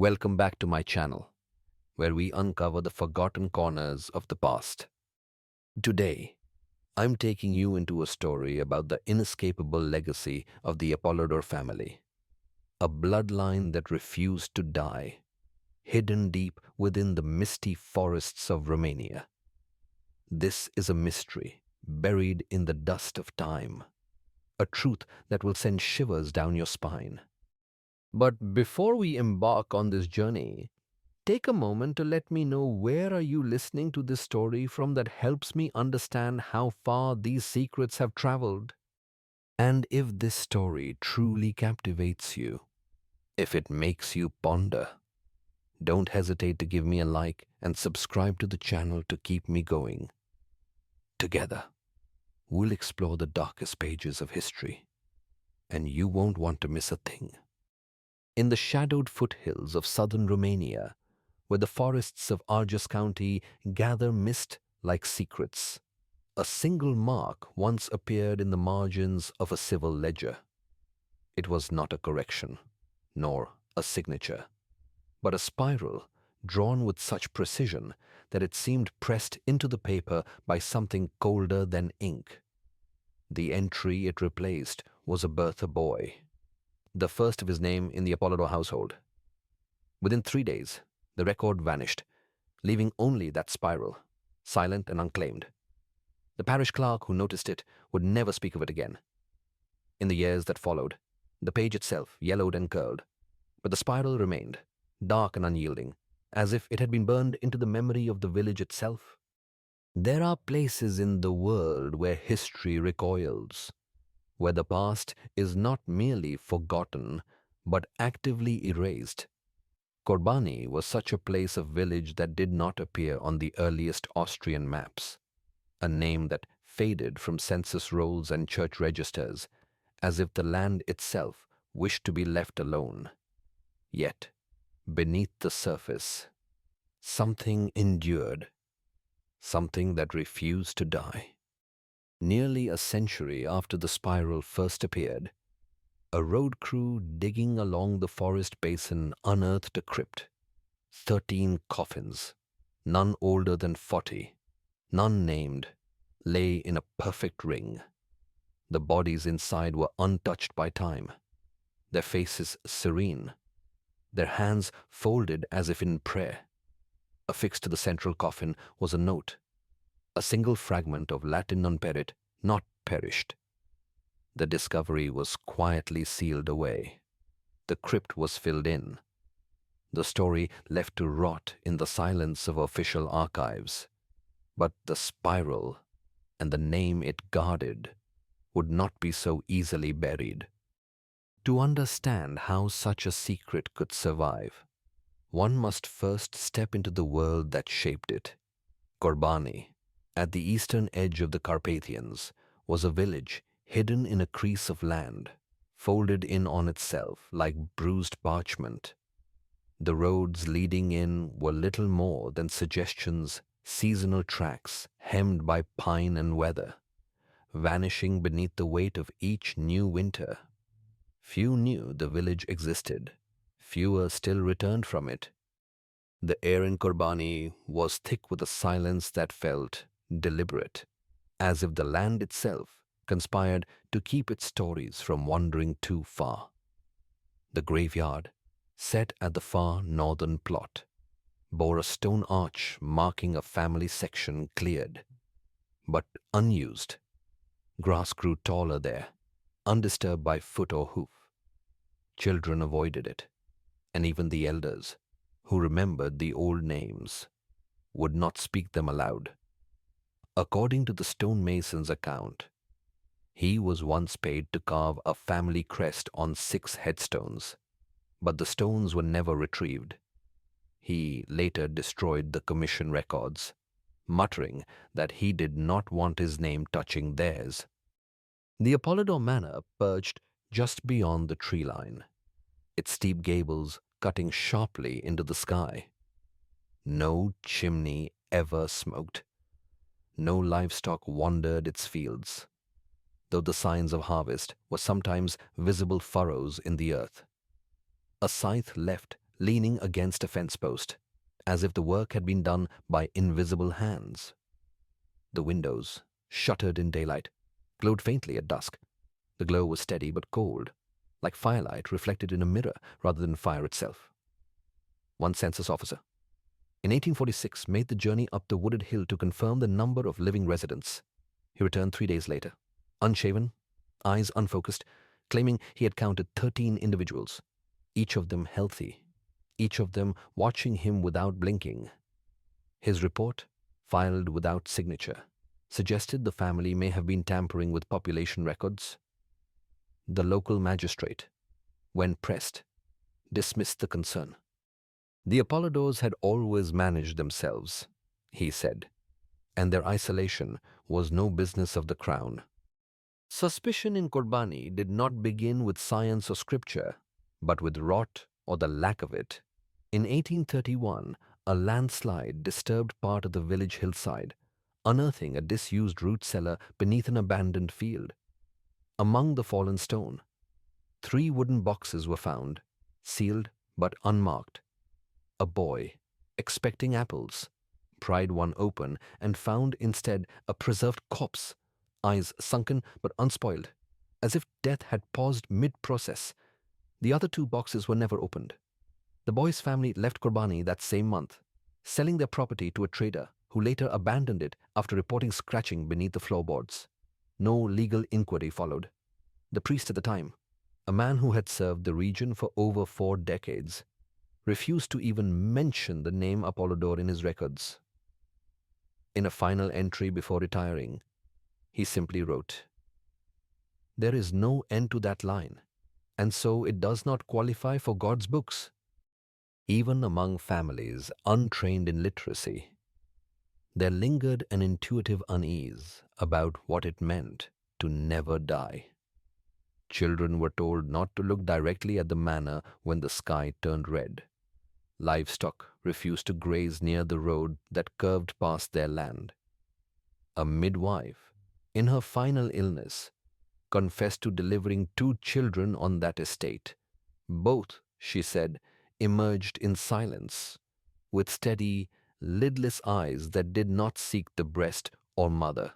Welcome back to my channel, where we uncover the forgotten corners of the past. Today, I'm taking you into a story about the inescapable legacy of the Apolodor family, a bloodline that refused to die, hidden deep within the misty forests of Romania. This is a mystery buried in the dust of time, a truth that will send shivers down your spine. But before we embark on this journey, take a moment to let me know where are you listening to this story from that helps me understand how far these secrets have traveled. And if this story truly captivates you, if it makes you ponder, don't hesitate to give me a like and subscribe to the channel to keep me going. Together, we'll explore the darkest pages of history, and you won't want to miss a thing. In the shadowed foothills of southern Romania, where the forests of Argeș County gather mist like secrets, a single mark once appeared in the margins of a civil ledger. It was not a correction, nor a signature, but a spiral drawn with such precision that it seemed pressed into the paper by something colder than ink. The entry it replaced was a birth a boy, the first of his name in the Apolodor household. Within 3 days, the record vanished, leaving only that spiral, silent and unclaimed. The parish clerk who noticed it would never speak of it again. In the years that followed, the page itself yellowed and curled, but the spiral remained, dark and unyielding, as if it had been burned into the memory of the village itself. There are places in the world where history recoils, where the past is not merely forgotten, but actively erased. Corbani was such a place of village that did not appear on the earliest Austrian maps, a name that faded from census rolls and church registers, as if the land itself wished to be left alone. Yet, beneath the surface, something endured, something that refused to die. Nearly a century after the spiral first appeared, a road crew digging along the forest basin unearthed a crypt. 13 coffins, none older than 40, none named, lay in a perfect ring. The bodies inside were untouched by time, their faces serene, their hands folded as if in prayer. Affixed to the central coffin was a note, a single fragment of Latin nunperit, not perished. The discovery was quietly sealed away. The crypt was filled in. The story left to rot in the silence of official archives. But the spiral and the name it guarded would not be so easily buried. To understand how such a secret could survive, one must first step into the world that shaped it. Corbani, at the eastern edge of the Carpathians, was a village hidden in a crease of land, folded in on itself like bruised parchment. The roads leading in were little more than suggestions, seasonal tracks hemmed by pine and weather, vanishing beneath the weight of each new winter. Few knew the village existed, fewer still returned from it. The air in Corbani was thick with a silence that felt deliberate, as if the land itself conspired to keep its stories from wandering too far. The graveyard, set at the far northern plot, bore a stone arch marking a family section cleared, but unused. Grass grew taller there, undisturbed by foot or hoof. Children avoided it, and even the elders, who remembered the old names, would not speak them aloud. According to the stonemason's account, he was once paid to carve a family crest on 6 headstones, but the stones were never retrieved. He later destroyed the commission records, muttering that he did not want his name touching theirs. The Apolodor manor perched just beyond the tree line, its steep gables cutting sharply into the sky. No chimney ever smoked. No livestock wandered its fields, though the signs of harvest were sometimes visible furrows in the earth. A scythe left leaning against a fence post, as if the work had been done by invisible hands. The windows, shuttered in daylight, glowed faintly at dusk. The glow was steady but cold, like firelight reflected in a mirror rather than fire itself. One census officer, in 1846, made the journey up the wooded hill to confirm the number of living residents. He returned 3 days later, unshaven, eyes unfocused, claiming he had counted 13 individuals, each of them healthy, each of them watching him without blinking. His report, filed without signature, suggested the family may have been tampering with population records. The local magistrate, when pressed, dismissed the concern. The Apolodors had always managed themselves, he said, and their isolation was no business of the crown. Suspicion in Corbani did not begin with science or scripture, but with rot or the lack of it. In 1831, a landslide disturbed part of the village hillside, unearthing a disused root cellar beneath an abandoned field. Among the fallen stone, 3 wooden boxes were found, sealed but unmarked. A boy, expecting apples, pried one open and found instead a preserved corpse, eyes sunken but unspoiled, as if death had paused mid-process. The other 2 boxes were never opened. The boy's family left Corbani that same month, selling their property to a trader who later abandoned it after reporting scratching beneath the floorboards. No legal inquiry followed. The priest at the time, a man who had served the region for over 4 decades, refused to even mention the name Apolodor in his records. In a final entry before retiring, he simply wrote, "There is no end to that line, and so it does not qualify for God's books." Even among families untrained in literacy, there lingered an intuitive unease about what it meant to never die. Children were told not to look directly at the manor when the sky turned red. Livestock refused to graze near the road that curved past their land. A midwife, in her final illness, confessed to delivering 2 children on that estate. Both, she said, emerged in silence, with steady, lidless eyes that did not seek the breast or mother.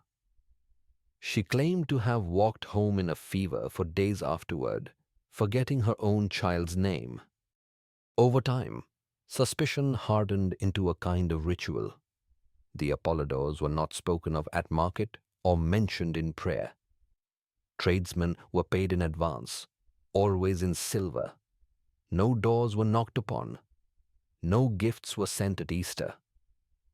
She claimed to have walked home in a fever for days afterward, forgetting her own child's name. Over time, suspicion hardened into a kind of ritual. The Apolodors were not spoken of at market or mentioned in prayer. Tradesmen were paid in advance, always in silver. No doors were knocked upon. No gifts were sent at Easter.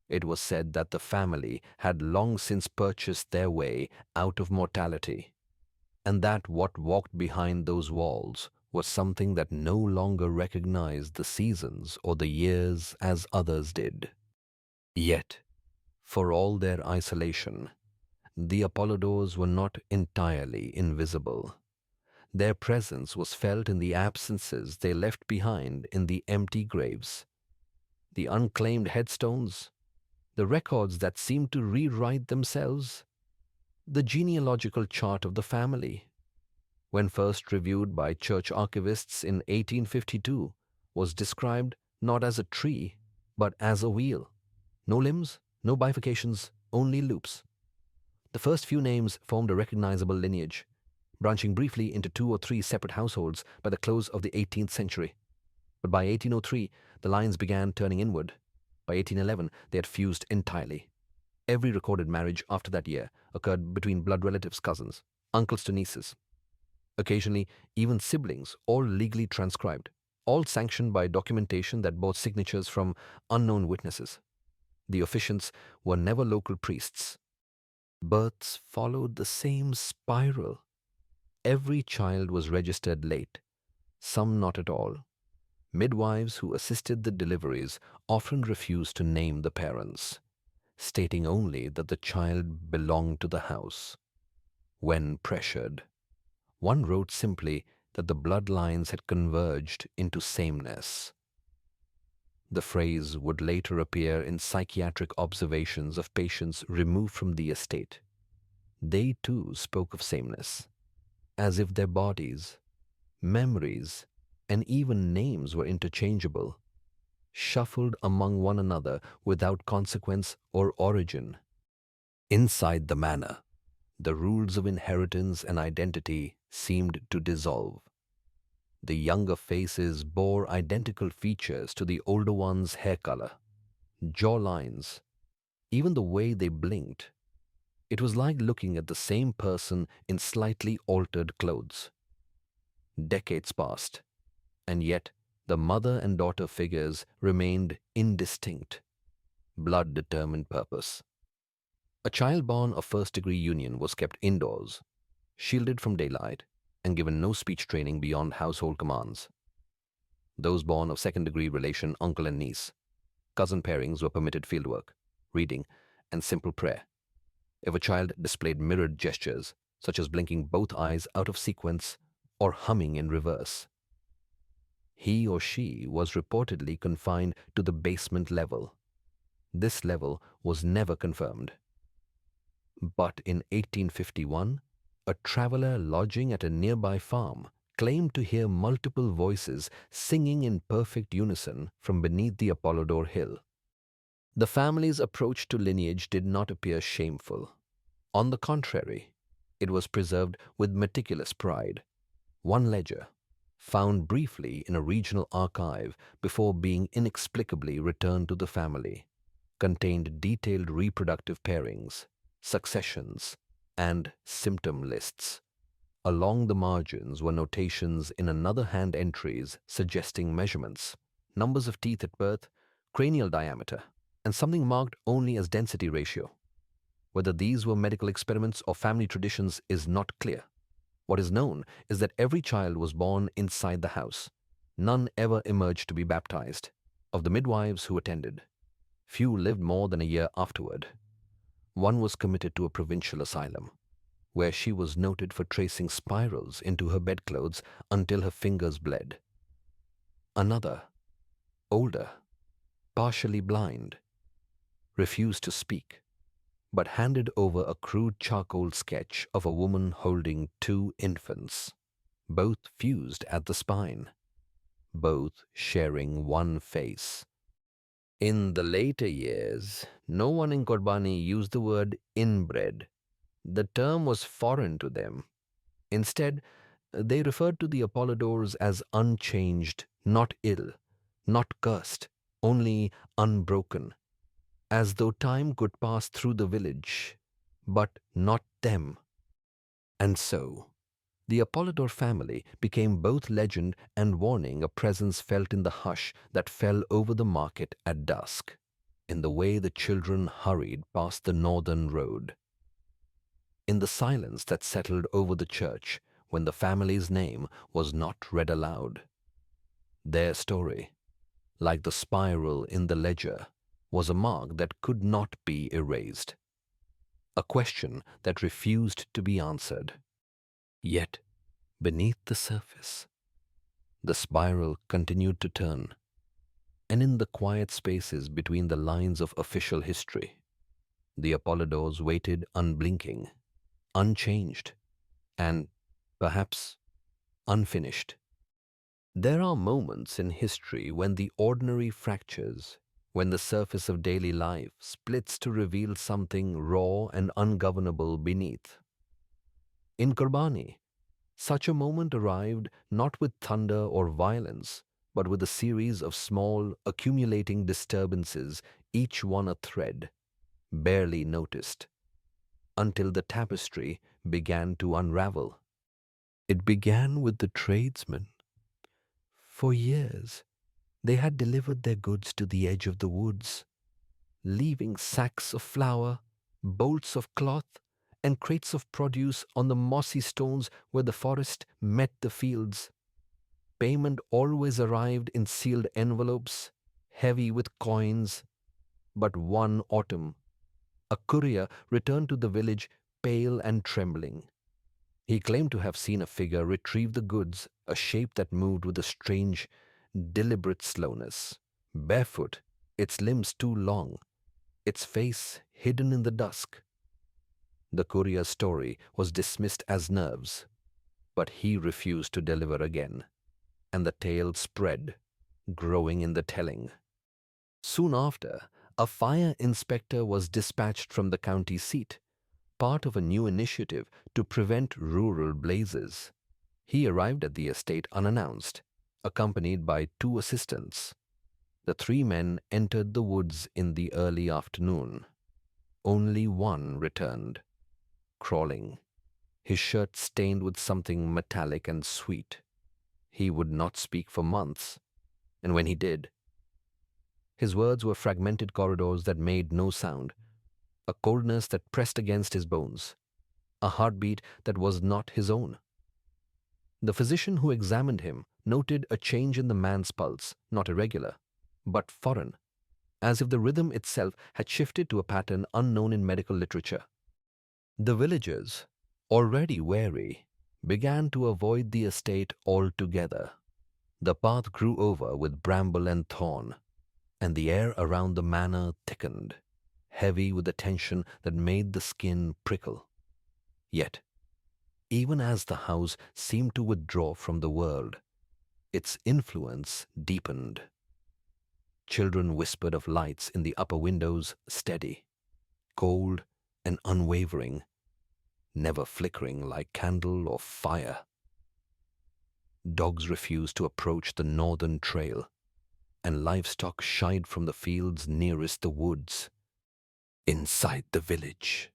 It was said that the family had long since purchased their way out of mortality, and that what walked behind those walls was something that no longer recognized the seasons or the years as others did. Yet, for all their isolation, the Apolodors were not entirely invisible. Their presence was felt in the absences they left behind in the empty graves, the unclaimed headstones, the records that seemed to rewrite themselves, the genealogical chart of the family, when first reviewed by church archivists in 1852, was described not as a tree, but as a wheel. No limbs, no bifurcations, only loops. The first few names formed a recognizable lineage, branching briefly into 2 or 3 separate households by the close of the 18th century. But by 1803, the lines began turning inward. By 1811, they had fused entirely. Every recorded marriage after that year occurred between blood relatives, cousins, uncles to nieces. Occasionally, even siblings, all legally transcribed, all sanctioned by documentation that bore signatures from unknown witnesses. The officiants were never local priests. Births followed the same spiral. Every child was registered late, some not at all. Midwives who assisted the deliveries often refused to name the parents, stating only that the child belonged to the house. When pressured, one wrote simply that the bloodlines had converged into sameness. The phrase would later appear in psychiatric observations of patients removed from the estate. They too spoke of sameness, as if their bodies, memories, and even names were interchangeable. shuffled among one another without consequence or origin. Inside the manor, the rules of inheritance and identity seemed to dissolve. The younger faces bore identical features to the older ones' hair color, jaw lines, even the way they blinked. It was like looking at the same person in slightly altered clothes. Decades passed, and yet the mother and daughter figures remained indistinct. Blood determined purpose. A child born of first-degree union was kept indoors, shielded from daylight, and given no speech training beyond household commands. Those born of second-degree relation uncle and niece, cousin pairings were permitted fieldwork, reading, and simple prayer. If a child displayed mirrored gestures, such as blinking both eyes out of sequence or humming in reverse, he or she was reportedly confined to the basement level. This level was never confirmed. But in 1851, a traveler lodging at a nearby farm claimed to hear multiple voices singing in perfect unison from beneath the Apolodor hill. The family's approach to lineage did not appear shameful. On the contrary, it was preserved with meticulous pride. One ledger, found briefly in a regional archive before being inexplicably returned to the family, contained detailed reproductive pairings, successions, and symptom lists. Along the margins were notations in another hand entries suggesting measurements, numbers of teeth at birth, cranial diameter, and something marked only as density ratio. Whether these were medical experiments or family traditions is not clear. What is known is that every child was born inside the house. None ever emerged to be baptized. Of the midwives who attended, few lived more than a year afterward. One was committed to a provincial asylum, where she was noted for tracing spirals into her bedclothes until her fingers bled. Another, older, partially blind, refused to speak, but handed over a crude charcoal sketch of a woman holding two infants, both fused at the spine, both sharing one face. In the later years, no one in Corbani used the word inbred. The term was foreign to them. Instead, they referred to the Apolodors as unchanged, not ill, not cursed, only unbroken, as though time could pass through the village, but not them. And so, the Apolodor family became both legend and warning, a presence felt in the hush that fell over the market at dusk, in the way the children hurried past the northern road, in the silence that settled over the church when the family's name was not read aloud. Their story, like the spiral in the ledger, was a mark that could not be erased, a question that refused to be answered. Yet, beneath the surface, the spiral continued to turn, and in the quiet spaces between the lines of official history, the Apolodors waited unblinking, unchanged, and perhaps unfinished. There are moments in history when the ordinary fractures, when the surface of daily life splits to reveal something raw and ungovernable beneath. In Corbani, such a moment arrived not with thunder or violence, but with a series of small, accumulating disturbances, each one a thread, barely noticed, until the tapestry began to unravel. It began with the tradesmen. For years, they had delivered their goods to the edge of the woods, leaving sacks of flour, bolts of cloth, and crates of produce on the mossy stones where the forest met the fields. Payment always arrived in sealed envelopes, heavy with coins. But one autumn, a courier returned to the village pale and trembling. He claimed to have seen a figure retrieve the goods, a shape that moved with a strange, deliberate slowness, barefoot, its limbs too long, its face hidden in the dusk. The courier's story was dismissed as nerves, but he refused to deliver again, and the tale spread, growing in the telling. Soon after, a fire inspector was dispatched from the county seat, part of a new initiative to prevent rural blazes. He arrived at the estate unannounced, accompanied by 2 assistants. The 3 men entered the woods in the early afternoon. Only one returned, crawling, his shirt stained with something metallic and sweet. He would not speak for months, and when he did, his words were fragmented corridors that made no sound, a coldness that pressed against his bones, a heartbeat that was not his own. The physician who examined him noted a change in the man's pulse, not irregular, but foreign, as if the rhythm itself had shifted to a pattern unknown in medical literature. The villagers, already wary, began to avoid the estate altogether. The path grew over with bramble and thorn, and the air around the manor thickened, heavy with a tension that made the skin prickle. Yet, even as the house seemed to withdraw from the world, its influence deepened. Children whispered of lights in the upper windows, steady, cold, and unwavering, never flickering like candle or fire. Dogs refused to approach the northern trail, and livestock shied from the fields nearest the woods. Inside the village,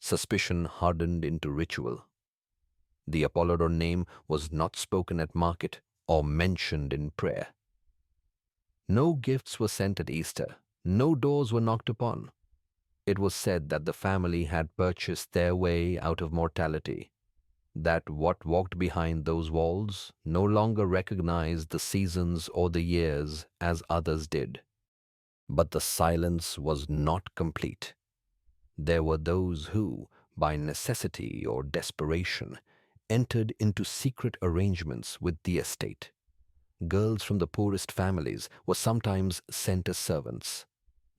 suspicion hardened into ritual. The Apolodor name was not spoken at market or mentioned in prayer. No gifts were sent at Easter, no doors were knocked upon. It was said that the family had purchased their way out of mortality, that what walked behind those walls no longer recognized the seasons or the years as others did. But the silence was not complete. There were those who, by necessity or desperation, entered into secret arrangements with the estate. Girls from the poorest families were sometimes sent as servants,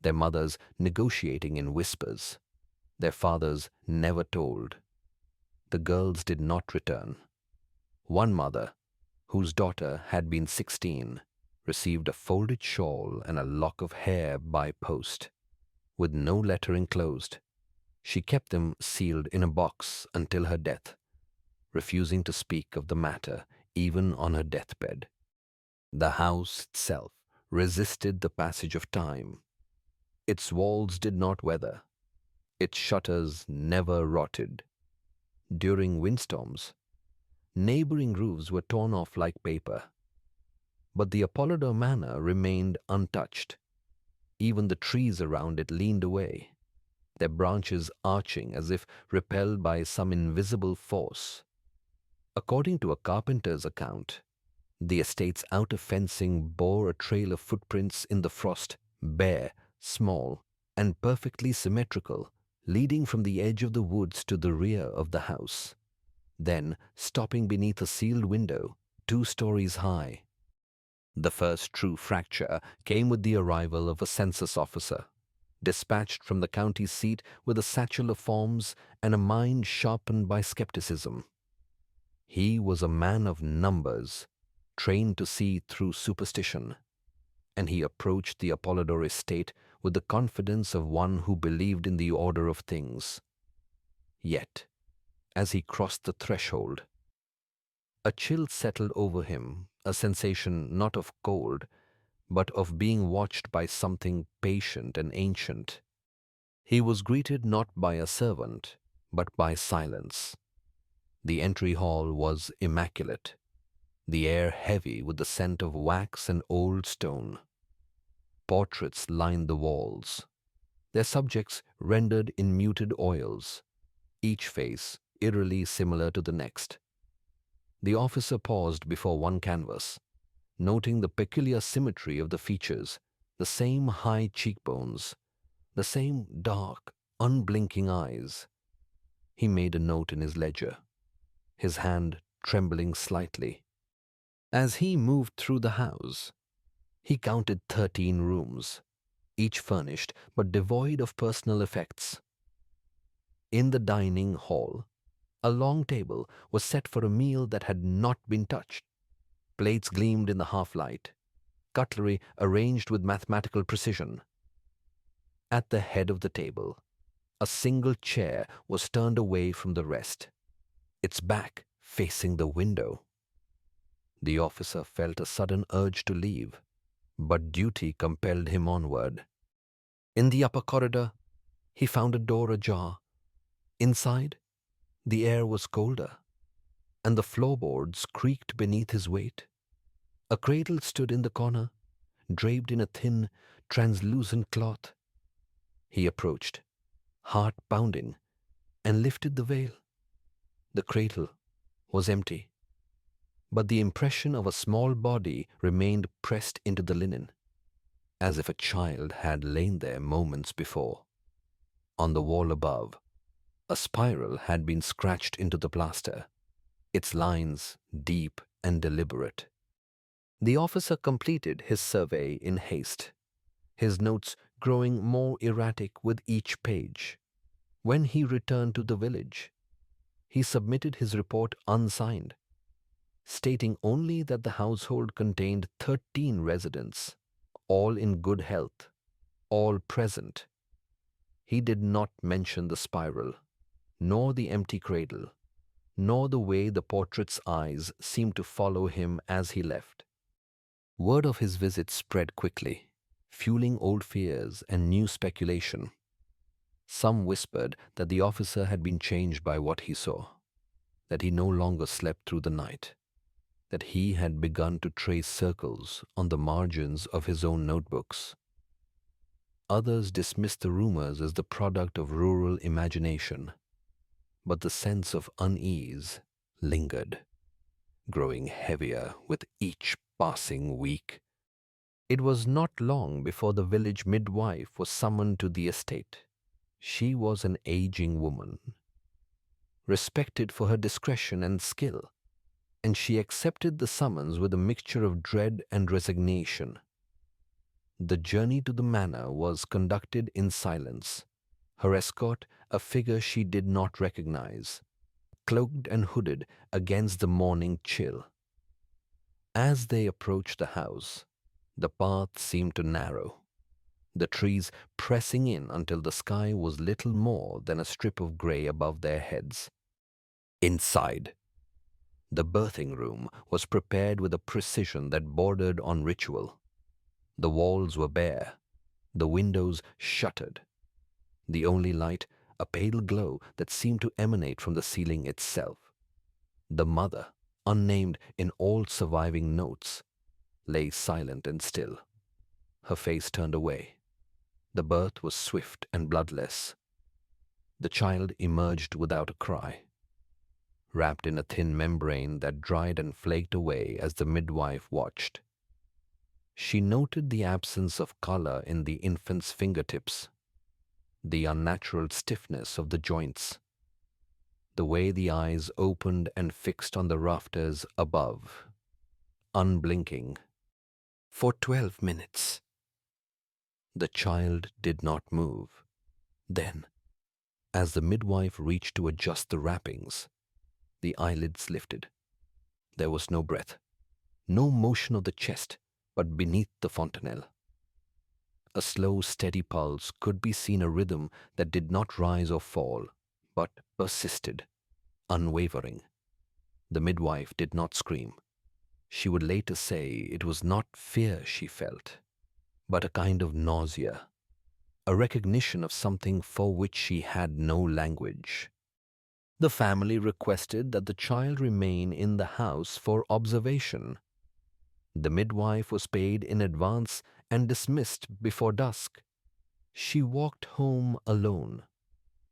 their mothers negotiating in whispers, their fathers never told. The girls did not return. One mother, whose daughter had been 16, received a folded shawl and a lock of hair by post, with no letter enclosed. She kept them sealed in a box until her death, refusing to speak of the matter even on her deathbed. The house itself resisted the passage of time. Its walls did not weather. Its shutters never rotted. During windstorms, neighboring roofs were torn off like paper. But the Apolodor manor remained untouched. Even the trees around it leaned away, their branches arching as if repelled by some invisible force. According to a carpenter's account, the estate's outer fencing bore a trail of footprints in the frost, bare, small, and perfectly symmetrical, leading from the edge of the woods to the rear of the house, then stopping beneath a sealed window 2 stories high. The first true fracture came with the arrival of a census officer, dispatched from the county seat with a satchel of forms and a mind sharpened by skepticism. He was a man of numbers, trained to see through superstition, and he approached the Apolodor estate with the confidence of one who believed in the order of things. Yet, as he crossed the threshold, a chill settled over him, a sensation not of cold, but of being watched by something patient and ancient. He was greeted not by a servant, but by silence. The entry hall was immaculate, the air heavy with the scent of wax and old stone. Portraits lined the walls, their subjects rendered in muted oils, each face eerily similar to the next. The officer paused before one canvas, noting the peculiar symmetry of the features, the same high cheekbones, the same dark, unblinking eyes. He made a note in his ledger, his hand trembling slightly. As he moved through the house, he counted 13 rooms, each furnished but devoid of personal effects. In the dining hall, a long table was set for a meal that had not been touched. Plates gleamed in the half-light, cutlery arranged with mathematical precision. At the head of the table, a single chair was turned away from the rest, its back facing the window. The officer felt a sudden urge to leave, but duty compelled him onward. In the upper corridor, he found a door ajar. Inside, the air was colder, and the floorboards creaked beneath his weight. A cradle stood in the corner, draped in a thin, translucent cloth. He approached, heart pounding, and lifted the veil. The cradle was empty, but the impression of a small body remained pressed into the linen, as if a child had lain there moments before. On the wall above, a spiral had been scratched into the plaster, its lines deep and deliberate. The officer completed his survey in haste, his notes growing more erratic with each page. When he returned to the village, he submitted his report unsigned, stating only that the household contained 13 residents, all in good health, all present. He did not mention the spiral, nor the empty cradle, nor the way the portrait's eyes seemed to follow him as he left. Word of his visit spread quickly, fueling old fears and new speculation. Some whispered that the officer had been changed by what he saw, that he no longer slept through the night, that he had begun to trace circles on the margins of his own notebooks. Others dismissed the rumors as the product of rural imagination, but the sense of unease lingered, growing heavier with each passing week. It was not long before the village midwife was summoned to the estate. She was an aging woman, respected for her discretion and skill, and she accepted the summons with a mixture of dread and resignation. The journey to the manor was conducted in silence, her escort a figure she did not recognize, cloaked and hooded against the morning chill. As they approached the house, the path seemed to narrow, the trees pressing in until the sky was little more than a strip of gray above their heads. Inside, the birthing room was prepared with a precision that bordered on ritual. The walls were bare, the windows shuttered. The only light, a pale glow that seemed to emanate from the ceiling itself. The mother, unnamed in all surviving notes, lay silent and still, her face turned away. The birth was swift and bloodless. The child emerged without a cry, wrapped in a thin membrane that dried and flaked away as the midwife watched. She noted the absence of color in the infant's fingertips, the unnatural stiffness of the joints, the way the eyes opened and fixed on the rafters above, unblinking. For 12 minutes, the child did not move. Then, as the midwife reached to adjust the wrappings, the eyelids lifted. There was no breath, no motion of the chest, but beneath the fontanelle. A slow, steady pulse could be seen, a rhythm that did not rise or fall, but persisted, unwavering. The midwife did not scream. She would later say it was not fear she felt, but a kind of nausea, a recognition of something for which she had no language. The family requested that the child remain in the house for observation. The midwife was paid in advance and dismissed before dusk. She walked home alone,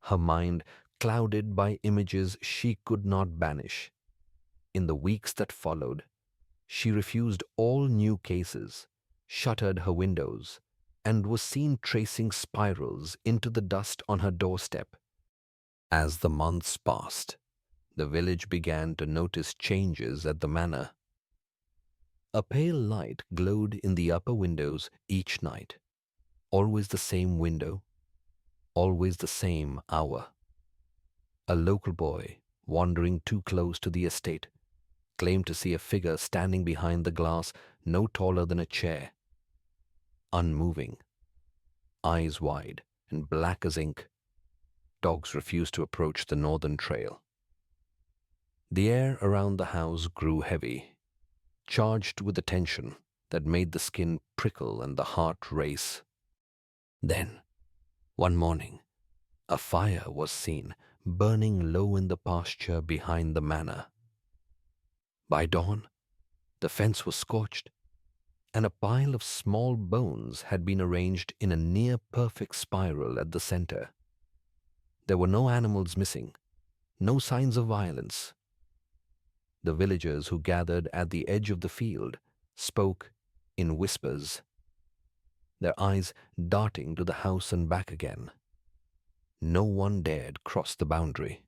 her mind clouded by images she could not banish. In the weeks that followed, she refused all new cases, shuttered her windows, and was seen tracing spirals into the dust on her doorstep. As the months passed, the village began to notice changes at the manor. A pale light glowed in the upper windows each night. Always the same window, always the same hour. A local boy, wandering too close to the estate, claimed to see a figure standing behind the glass no taller than a chair, unmoving, eyes wide and black as ink. Dogs refused to approach the northern trail. The air around the house grew heavy, charged with a tension that made the skin prickle and the heart race. Then, one morning, a fire was seen burning low in the pasture behind the manor. By dawn, the fence was scorched, and a pile of small bones had been arranged in a near-perfect spiral at the center. There were no animals missing, no signs of violence. The villagers who gathered at the edge of the field spoke in whispers, their eyes darting to the house and back again. No one dared cross the boundary.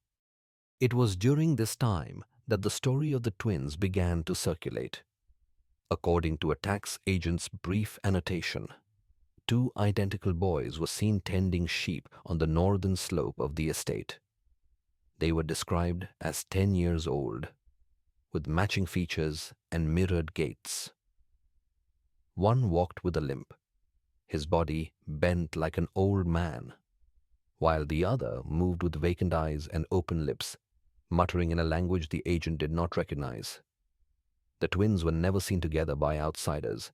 It was during this time that the story of the twins began to circulate. According to a tax agent's brief annotation, 2 identical boys were seen tending sheep on the northern slope of the estate. They were described as 10 years old, with matching features and mirrored gaits. One walked with a limp, his body bent like an old man, while the other moved with vacant eyes and open lips, muttering in a language the agent did not recognize. The twins were never seen together by outsiders,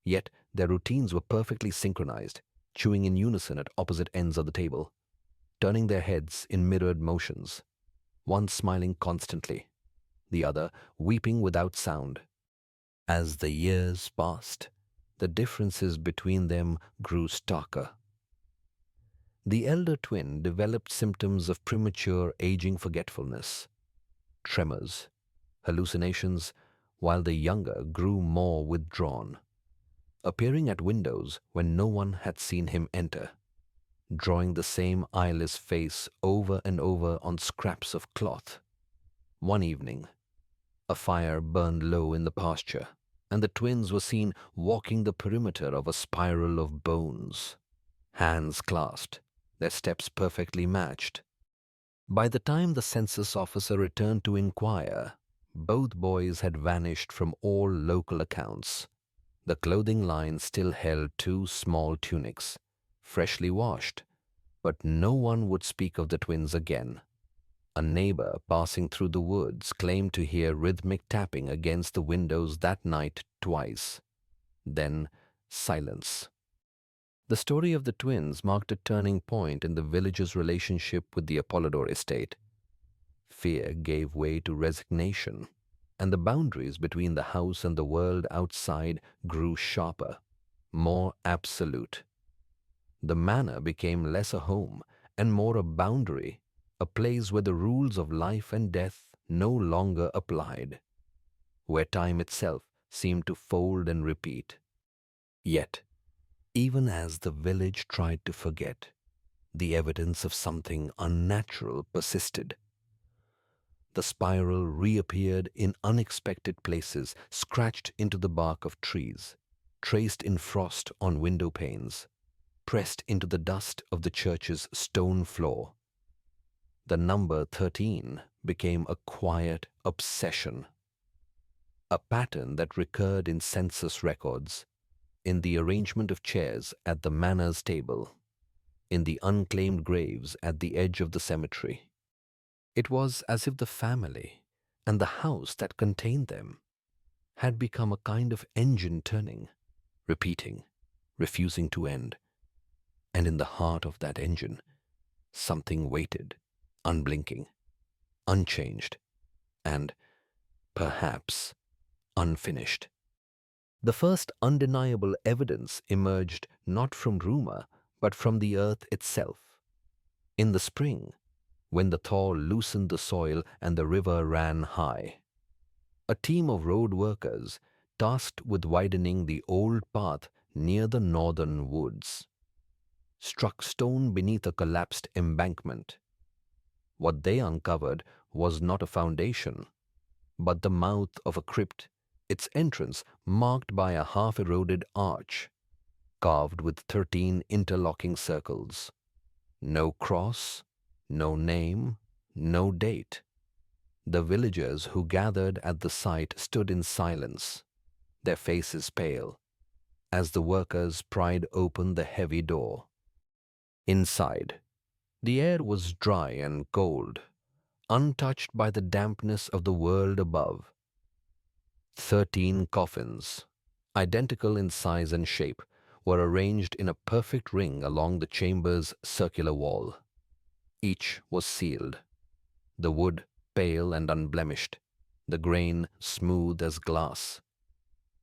yet their routines were perfectly synchronized, chewing in unison at opposite ends of the table, turning their heads in mirrored motions, one smiling constantly, the other weeping without sound. As the years passed, the differences between them grew starker. The elder twin developed symptoms of premature aging forgetfulness, tremors, hallucinations, while the younger grew more withdrawn, appearing at windows when no one had seen him enter, drawing the same eyeless face over and over on scraps of cloth. One evening, a fire burned low in the pasture, and the twins were seen walking the perimeter of a spiral of bones, hands clasped, their steps perfectly matched. By the time the census officer returned to inquire, both boys had vanished from all local accounts. The clothing line still held 2 small tunics, freshly washed, but no one would speak of the twins again. A neighbor passing through the woods claimed to hear rhythmic tapping against the windows that night twice. Then silence. The story of the twins marked a turning point in the village's relationship with the Apolodor estate. Fear gave way to resignation, and the boundaries between the house and the world outside grew sharper, more absolute. The manor became less a home and more a boundary, a place where the rules of life and death no longer applied, where time itself seemed to fold and repeat. Yet, even as the village tried to forget, the evidence of something unnatural persisted. The spiral reappeared in unexpected places, scratched into the bark of trees, traced in frost on window panes, pressed into the dust of the church's stone floor. The number 13 became a quiet obsession, a pattern that recurred in census records, in the arrangement of chairs at the manor's table, in the unclaimed graves at the edge of the cemetery. It was as if the family and the house that contained them had become a kind of engine turning, repeating, refusing to end. And in the heart of that engine, something waited, unblinking, unchanged, and perhaps unfinished. The first undeniable evidence emerged not from rumor, but from the earth itself. In the spring, when the thaw loosened the soil and the river ran high, a team of road workers, tasked with widening the old path near the northern woods, struck stone beneath a collapsed embankment. What they uncovered was not a foundation, but the mouth of a crypt, its entrance marked by a half-eroded arch, carved with 13 interlocking circles. No cross, no name, no date. The villagers who gathered at the site stood in silence, their faces pale, as the workers pried open the heavy door. Inside, the air was dry and cold, untouched by the dampness of the world above. 13 coffins, identical in size and shape, were arranged in a perfect ring along the chamber's circular wall. Each was sealed, the wood pale and unblemished, the grain smooth as glass.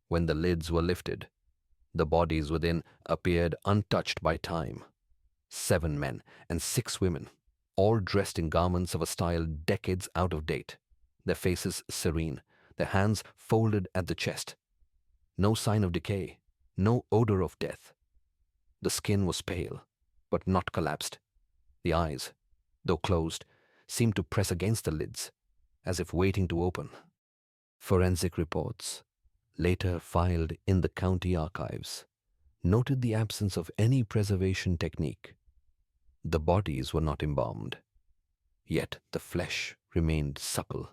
When the lids were lifted, the bodies within appeared untouched by time. 7 men and 6 women, all dressed in garments of a style decades out of date, their faces serene, their hands folded at the chest. No sign of decay, no odor of death. The skin was pale, but not collapsed. The eyes, though closed, seemed to press against the lids, as if waiting to open. Forensic reports, later filed in the county archives, noted the absence of any preservation technique. The bodies were not embalmed, yet the flesh remained supple,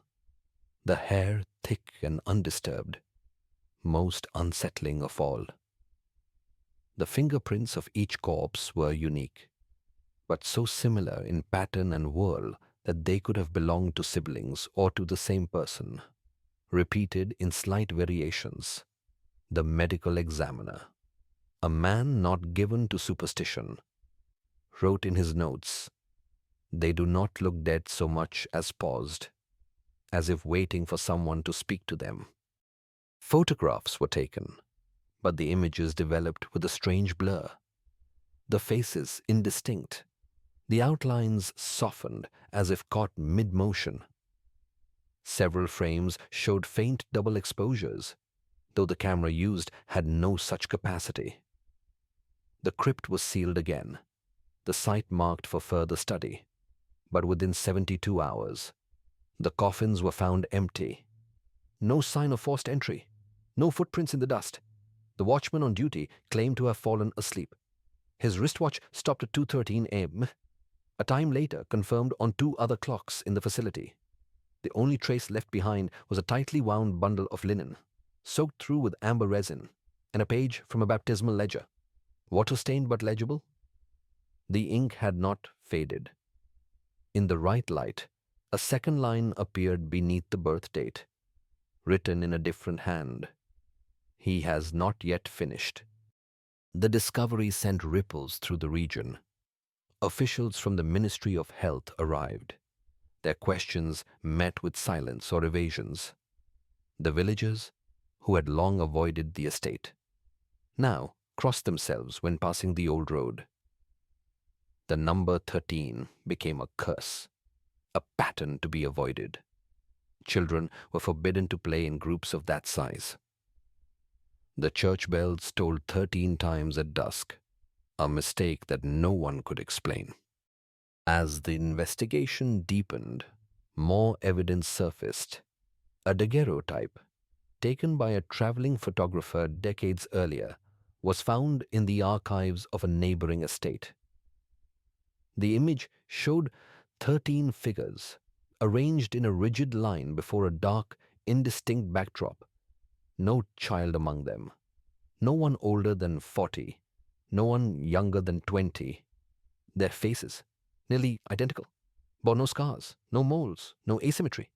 the hair thick and undisturbed. Most unsettling of all, the fingerprints of each corpse were unique, but so similar in pattern and whirl that they could have belonged to siblings or to the same person, repeated in slight variations. The medical examiner, a man not given to superstition, wrote in his notes, "They do not look dead so much as paused, as if waiting for someone to speak to them." Photographs were taken, but the images developed with a strange blur. The faces indistinct, the outlines softened as if caught mid-motion. Several frames showed faint double exposures, though the camera used had no such capacity. The crypt was sealed again, the site marked for further study, but within 72 hours, the coffins were found empty. No sign of forced entry, no footprints in the dust. The watchman on duty claimed to have fallen asleep. His wristwatch stopped at 2:13 a.m., a time later confirmed on 2 other clocks in the facility. The only trace left behind was a tightly wound bundle of linen, soaked through with amber resin, and a page from a baptismal ledger. Water-stained but legible. The ink had not faded. In the right light, a second line appeared beneath the birth date, written in a different hand. "He has not yet finished." The discovery sent ripples through the region. Officials from the Ministry of Health arrived. Their questions met with silence or evasions. The villagers, who had long avoided the estate, now crossed themselves when passing the old road. The number 13 became a curse, a pattern to be avoided. Children were forbidden to play in groups of that size. The church bells tolled 13 times at dusk, a mistake that no one could explain. As the investigation deepened, more evidence surfaced. A daguerreotype, taken by a traveling photographer decades earlier, was found in the archives of a neighboring estate. The image showed 13 figures, arranged in a rigid line before a dark, indistinct backdrop. No child among them. No one older than 40. No one younger than 20. Their faces, nearly identical. Bore no scars, no moles, no asymmetry.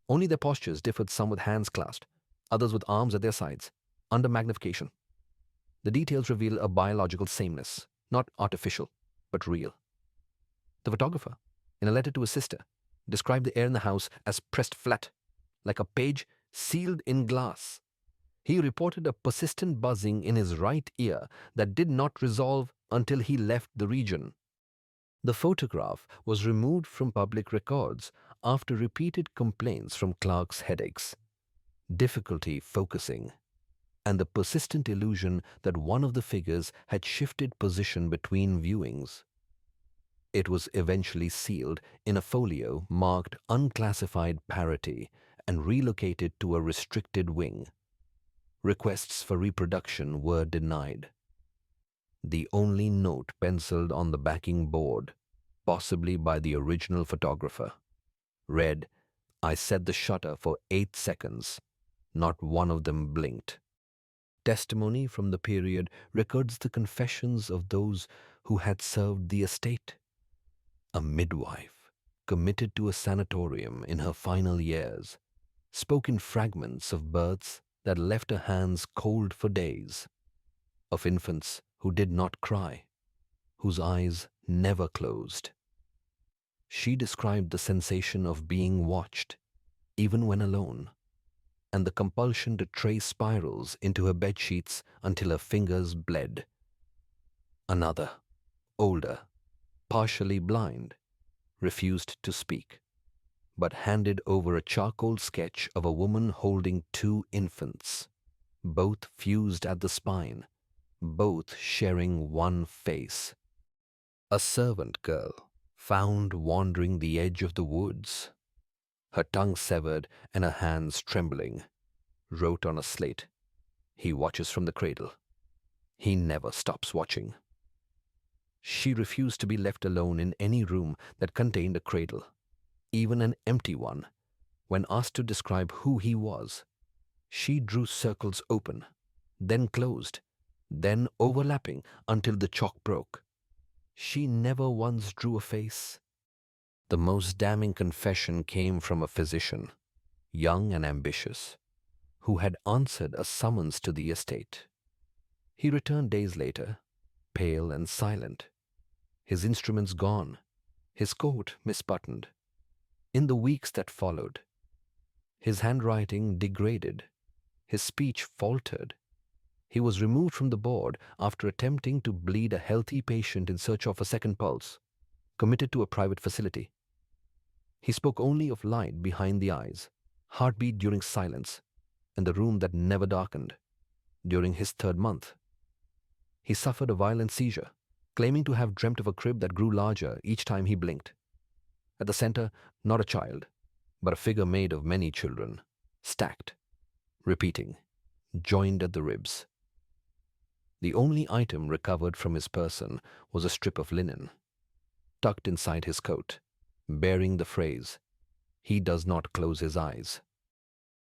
Only their postures differed, some with hands clasped, others with arms at their sides, under magnification. The details reveal a biological sameness, not artificial, but real. The photographer, in a letter to his sister, described the air in the house as pressed flat, like a page sealed in glass. He reported a persistent buzzing in his right ear that did not resolve until he left the region. The photograph was removed from public records after repeated complaints from Clark's headaches, difficulty focusing, and the persistent illusion that one of the figures had shifted position between viewings. It was eventually sealed in a folio marked "Unclassified Parity" and relocated to a restricted wing. Requests for reproduction were denied. The only note penciled on the backing board, possibly by the original photographer, read, "I set the shutter for 8 seconds. Not one of them blinked." Testimony from the period records the confessions of those who had served the estate. A midwife, committed to a sanatorium in her final years, spoke in fragments of births that left her hands cold for days, of infants who did not cry, whose eyes never closed. She described the sensation of being watched, even when alone, and the compulsion to trace spirals into her bedsheets until her fingers bled. Another, older, partially blind, refused to speak, but handed over a charcoal sketch of a woman holding two infants, both fused at the spine, both sharing one face. A servant girl found wandering the edge of the woods, her tongue severed and her hands trembling, wrote on a slate, "He watches from the cradle. He never stops watching." She refused to be left alone in any room that contained a cradle, even an empty one. When asked to describe who he was, she drew circles open, then closed, then overlapping until the chalk broke. She never once drew a face. The most damning confession came from a physician, young and ambitious, who had answered a summons to the estate. He returned days later, pale and silent, his instruments gone, his coat misbuttoned. In the weeks that followed, his handwriting degraded, his speech faltered. He was removed from the board after attempting to bleed a healthy patient in search of a second pulse, committed to a private facility. He spoke only of light behind the eyes, heartbeat during silence, and the room that never darkened. During his third month, he suffered a violent seizure, claiming to have dreamt of a crib that grew larger each time he blinked. At the center, not a child, but a figure made of many children, stacked, repeating, joined at the ribs. The only item recovered from his person was a strip of linen, tucked inside his coat, bearing the phrase, "He does not close his eyes."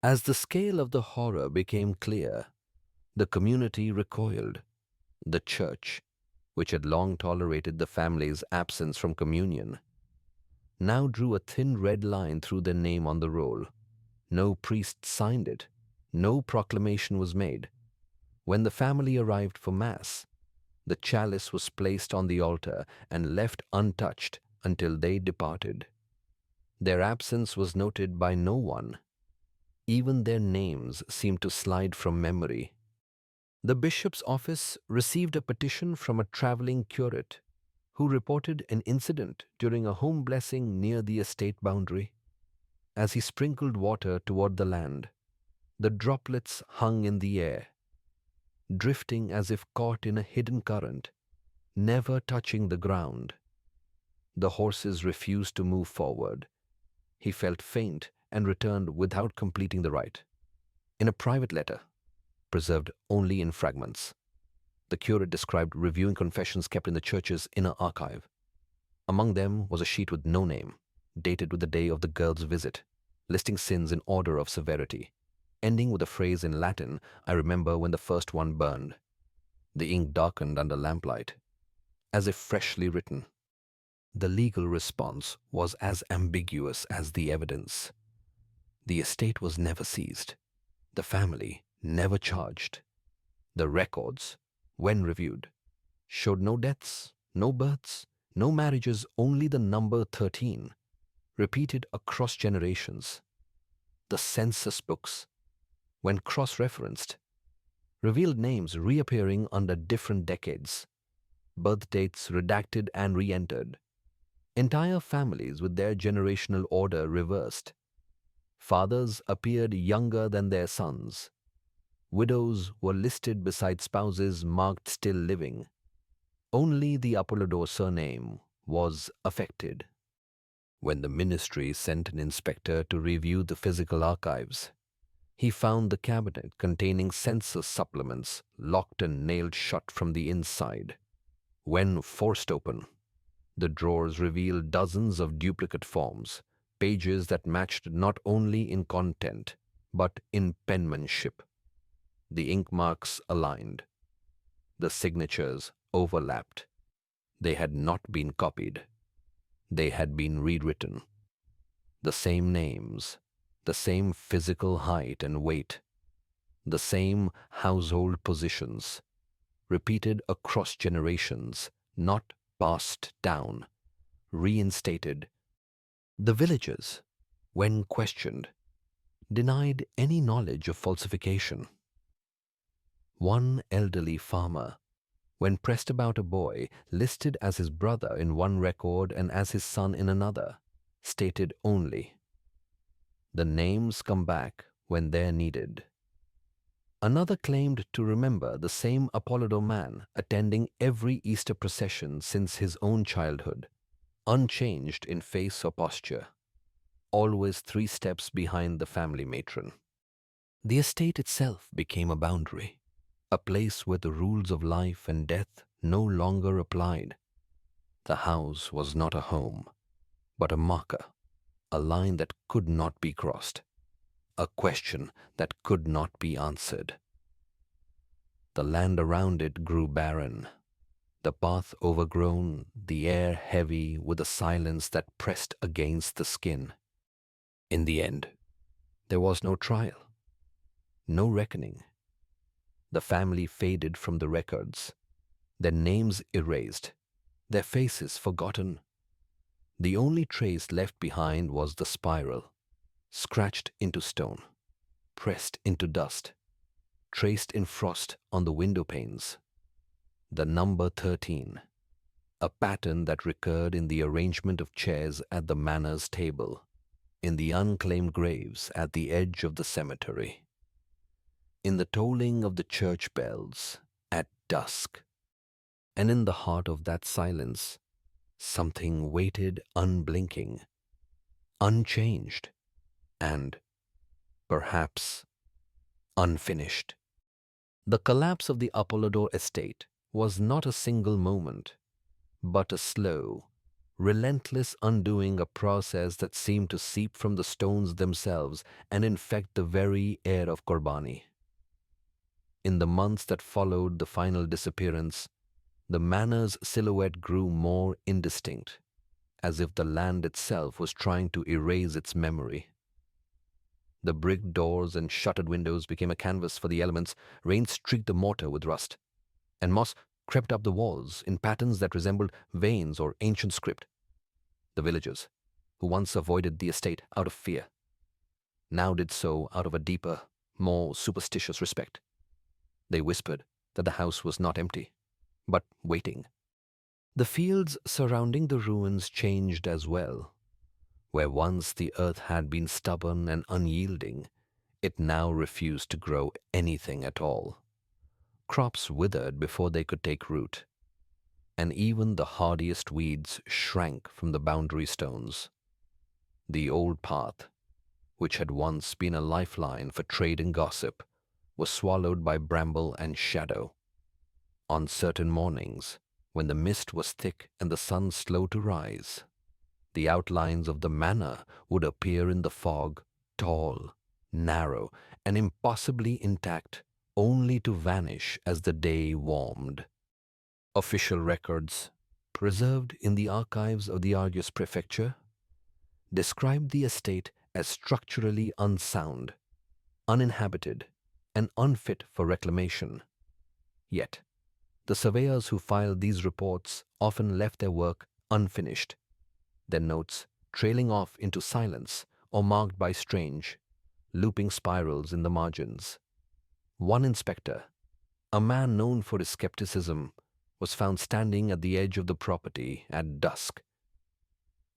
As the scale of the horror became clear, the community recoiled. The church, which had long tolerated the family's absence from communion, now drew a thin red line through their name on the roll. No priest signed it. No proclamation was made. When the family arrived for Mass, the chalice was placed on the altar and left untouched until they departed. Their absence was noted by no one. Even their names seemed to slide from memory. The bishop's office received a petition from a traveling curate who reported an incident during a home blessing near the estate boundary. As he sprinkled water toward the land, the droplets hung in the air, drifting as if caught in a hidden current, never touching the ground. The horses refused to move forward. He felt faint and returned without completing the rite. In a private letter, preserved only in fragments, the curate described reviewing confessions kept in the church's inner archive. Among them was a sheet with no name, dated with the day of the girl's visit, listing sins in order of severity, ending with a phrase in Latin, "I remember when the first one burned." The ink darkened under lamplight, as if freshly written. The legal response was as ambiguous as the evidence. The estate was never seized. The family never charged. The records, when reviewed, showed no deaths, no births, no marriages, only the number 13, repeated across generations. The census books, when cross-referenced, revealed names reappearing under different decades, birth dates redacted and re-entered, entire families with their generational order reversed. Fathers appeared younger than their sons. Widows were listed beside spouses marked still living. Only the Apolodor surname was affected. When the ministry sent an inspector to review the physical archives, he found the cabinet containing census supplements locked and nailed shut from the inside. When forced open, the drawers revealed dozens of duplicate forms, pages that matched not only in content, but in penmanship. The ink marks aligned. The signatures overlapped. They had not been copied. They had been rewritten. The same names, the same physical height and weight, the same household positions, repeated across generations, not passed down, reinstated. The villagers, when questioned, denied any knowledge of falsification. One elderly farmer, when pressed about a boy listed as his brother in one record and as his son in another, stated only, "The names come back when they're needed." Another claimed to remember the same Apolodor man attending every Easter procession since his own childhood, unchanged in face or posture, always 3 steps behind the family matron. The estate itself became a boundary, a place where the rules of life and death no longer applied. The house was not a home, but a marker, a line that could not be crossed, a question that could not be answered. The land around it grew barren, the path overgrown, the air heavy with a silence that pressed against the skin. In the end, there was no trial, no reckoning. The family faded from the records, their names erased, their faces forgotten. The only trace left behind was the spiral, scratched into stone, pressed into dust, traced in frost on the window panes. The number 13, a pattern that recurred in the arrangement of chairs at the manor's table, in the unclaimed graves at the edge of the cemetery, in the tolling of the church bells at dusk. And in the heart of that silence, something waited unblinking, unchanged, and perhaps unfinished. The collapse of the Apolodor estate was not a single moment, but a slow, relentless undoing, a process that seemed to seep from the stones themselves and infect the very air of Corbani. In the months that followed the final disappearance, the manor's silhouette grew more indistinct, as if the land itself was trying to erase its memory. The brick doors and shuttered windows became a canvas for the elements. Rain streaked the mortar with rust, and moss crept up the walls in patterns that resembled veins or ancient script. The villagers, who once avoided the estate out of fear, now did so out of a deeper, more superstitious respect. They whispered that the house was not empty, but waiting. The fields surrounding the ruins changed as well. Where once the earth had been stubborn and unyielding, it now refused to grow anything at all. Crops withered before they could take root, and even the hardiest weeds shrank from the boundary stones. The old path, which had once been a lifeline for trade and gossip, was swallowed by bramble and shadow. On certain mornings, when the mist was thick and the sun slow to rise, the outlines of the manor would appear in the fog, tall, narrow, and impossibly intact, only to vanish as the day warmed. Official records, preserved in the archives of the Argus prefecture, described the estate as structurally unsound, uninhabited, and unfit for reclamation. Yet, the surveyors who filed these reports often left their work unfinished, their notes trailing off into silence or marked by strange, looping spirals in the margins. One inspector, a man known for his skepticism, was found standing at the edge of the property at dusk,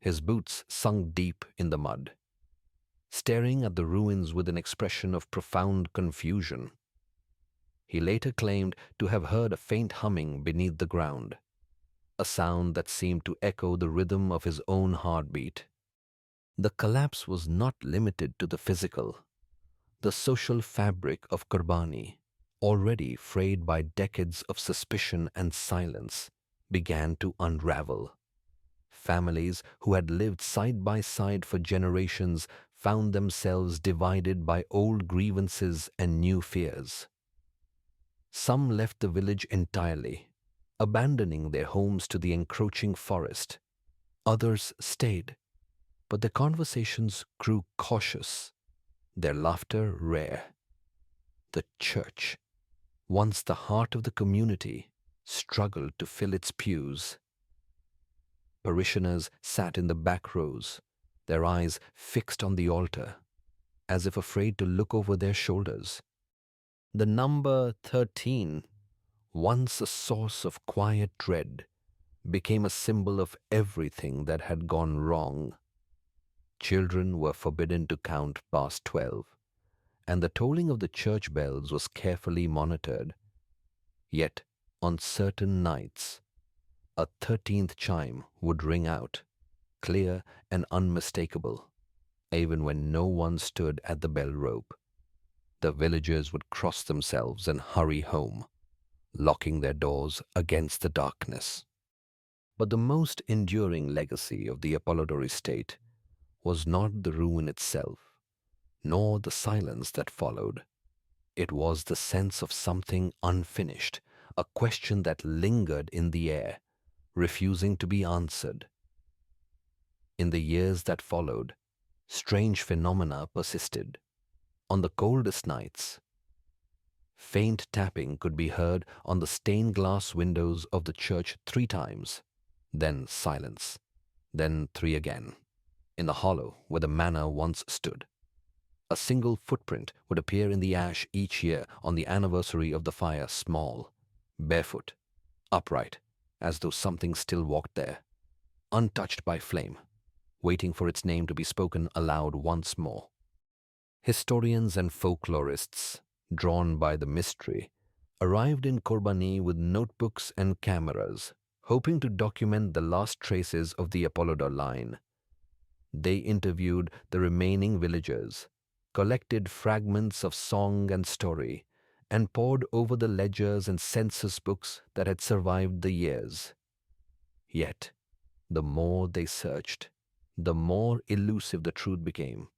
his boots sunk deep in the mud, staring at the ruins with an expression of profound confusion. He later claimed to have heard a faint humming beneath the ground, a sound that seemed to echo the rhythm of his own heartbeat. The collapse was not limited to the physical. The social fabric of Corbani, already frayed by decades of suspicion and silence, began to unravel. Families who had lived side by side for generations found themselves divided by old grievances and new fears. Some left the village entirely, abandoning their homes to the encroaching forest. Others stayed, but their conversations grew cautious, their laughter rare. The church, once the heart of the community, struggled to fill its pews. Parishioners sat in the back rows, their eyes fixed on the altar, as if afraid to look over their shoulders. The number 13, once a source of quiet dread, became a symbol of everything that had gone wrong. Children were forbidden to count past 12, and the tolling of the church bells was carefully monitored. Yet, on certain nights, a 13th chime would ring out, clear and unmistakable, even when no one stood at the bell rope. The villagers would cross themselves and hurry home, locking their doors against the darkness. But the most enduring legacy of the Apolodor estate was not the ruin itself, nor the silence that followed. It was the sense of something unfinished, a question that lingered in the air, refusing to be answered. In the years that followed, strange phenomena persisted. On the coldest nights, faint tapping could be heard on the stained glass windows of the church 3 times, then silence, then 3 again. In the hollow where the manor once stood, a single footprint would appear in the ash each year on the anniversary of the fire, small, barefoot, upright, as though something still walked there, untouched by flame, waiting for its name to be spoken aloud once more. Historians and folklorists, drawn by the mystery, arrived in Corbani with notebooks and cameras, hoping to document the last traces of the Apolodor line. They interviewed the remaining villagers, collected fragments of song and story, and pored over the ledgers and census books that had survived the years. Yet, the more they searched, the more elusive the truth became.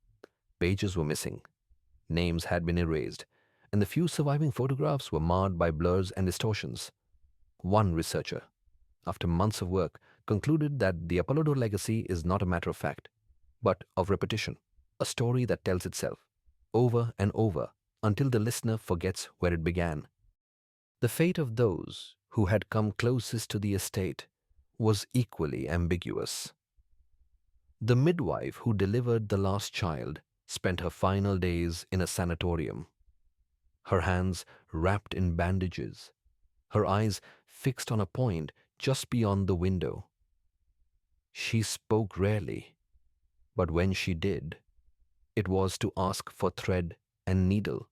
Pages were missing, names had been erased, and the few surviving photographs were marred by blurs and distortions. One researcher, after months of work, concluded that the Apolodor legacy is not a matter of fact, but of repetition, a story that tells itself over and over until the listener forgets where it began. The fate of those who had come closest to the estate was equally ambiguous. The midwife who delivered the last child spent her final days in a sanatorium, her hands wrapped in bandages, her eyes fixed on a point just beyond the window. She spoke rarely, but when she did, it was to ask for thread and needle,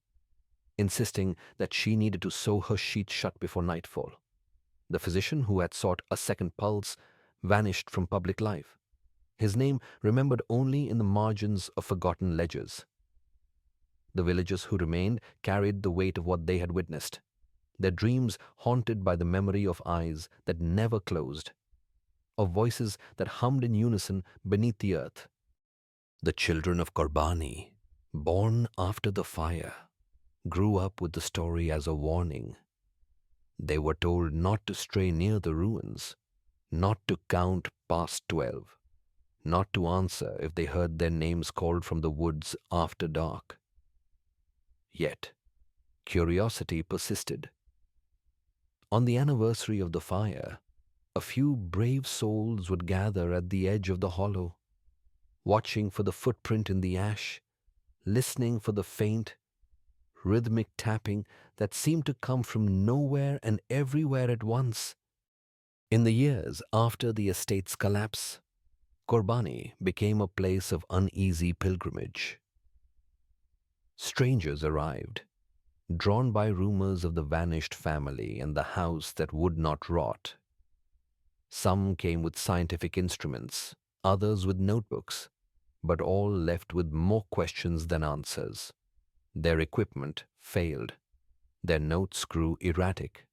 insisting that she needed to sew her sheet shut before nightfall. The physician who had sought a second pulse vanished from public life, his name remembered only in the margins of forgotten ledgers. The villagers who remained carried the weight of what they had witnessed, their dreams haunted by the memory of eyes that never closed, of voices that hummed in unison beneath the earth. The children of Corbani, born after the fire, grew up with the story as a warning. They were told not to stray near the ruins, not to count past 12, not to answer if they heard their names called from the woods after dark. Yet, curiosity persisted. On the anniversary of the fire, a few brave souls would gather at the edge of the hollow, watching for the footprint in the ash, listening for the faint, rhythmic tapping that seemed to come from nowhere and everywhere at once. In the years after the estate's collapse, Corbani became a place of uneasy pilgrimage. Strangers arrived, drawn by rumors of the vanished family and the house that would not rot. Some came with scientific instruments, others with notebooks, but all left with more questions than answers. Their equipment failed, their notes grew erratic,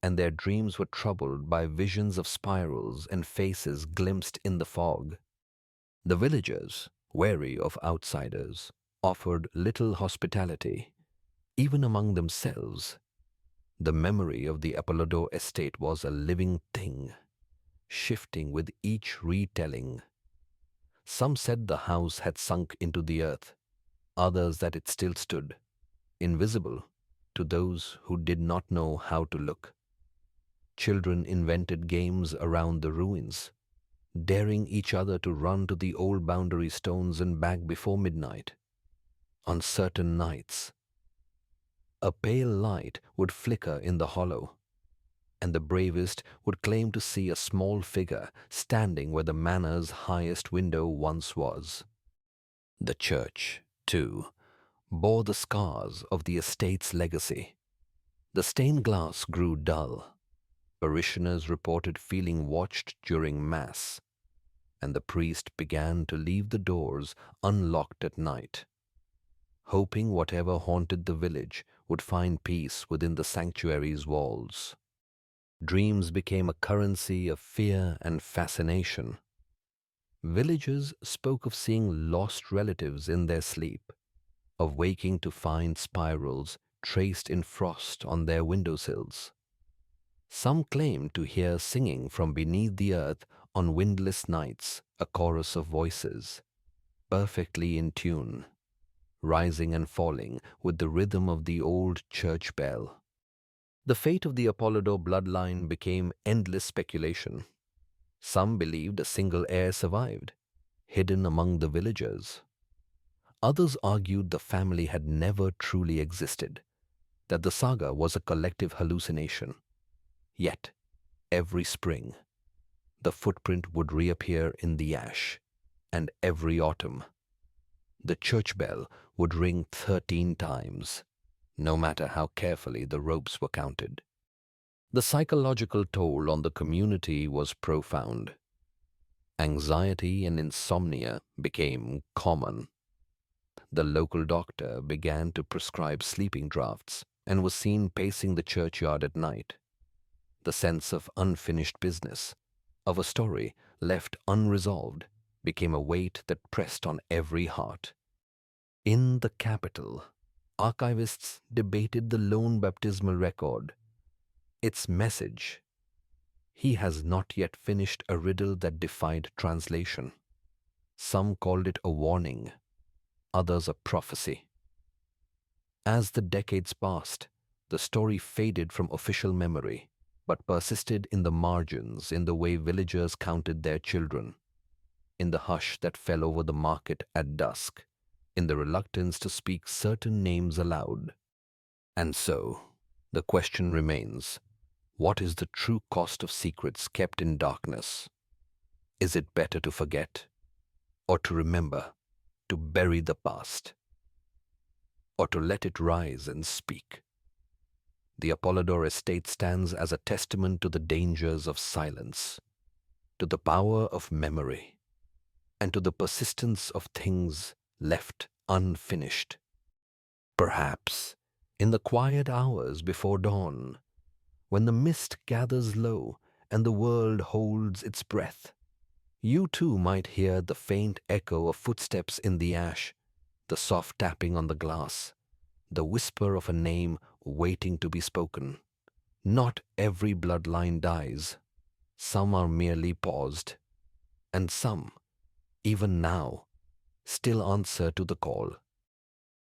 and their dreams were troubled by visions of spirals and faces glimpsed in the fog. The villagers, wary of outsiders, offered little hospitality, even among themselves. The memory of the Apolodor estate was a living thing, shifting with each retelling. Some said the house had sunk into the earth, others that it still stood, invisible to those who did not know how to look. Children invented games around the ruins, daring each other to run to the old boundary stones and back before midnight. On certain nights, a pale light would flicker in the hollow, and the bravest would claim to see a small figure standing where the manor's highest window once was. The church, too, bore the scars of the estate's legacy. The stained glass grew dull. Parishioners reported feeling watched during Mass, and the priest began to leave the doors unlocked at night, hoping whatever haunted the village would find peace within the sanctuary's walls. Dreams became a currency of fear and fascination. Villagers spoke of seeing lost relatives in their sleep, of waking to find spirals traced in frost on their windowsills. Some claimed to hear singing from beneath the earth on windless nights, a chorus of voices, perfectly in tune, rising and falling with the rhythm of the old church bell. The fate of the Apolodor bloodline became endless speculation. Some believed a single heir survived, hidden among the villagers. Others argued the family had never truly existed, that the saga was a collective hallucination. Yet, every spring, the footprint would reappear in the ash, and every autumn, the church bell would ring 13 times, no matter how carefully the ropes were counted. The psychological toll on the community was profound. Anxiety and insomnia became common. The local doctor began to prescribe sleeping draughts and was seen pacing the churchyard at night. The sense of unfinished business, of a story left unresolved, became a weight that pressed on every heart. In the capital, archivists debated the lone baptismal record. Its message: he has not yet finished a riddle that defied translation. Some called it a warning, others a prophecy. As the decades passed, the story faded from official memory, but persisted in the margins, in the way villagers counted their children, in the hush that fell over the market at dusk, in the reluctance to speak certain names aloud. And so, the question remains, what is the true cost of secrets kept in darkness? Is it better to forget, or to remember, to bury the past, or to let it rise and speak? The Apolodor estate stands as a testament to the dangers of silence, to the power of memory, and to the persistence of things left unfinished. Perhaps, in the quiet hours before dawn, when the mist gathers low and the world holds its breath, you too might hear the faint echo of footsteps in the ash, the soft tapping on the glass, the whisper of a name waiting to be spoken. Not every bloodline dies. Some are merely paused, and some, even now, still answer to the call.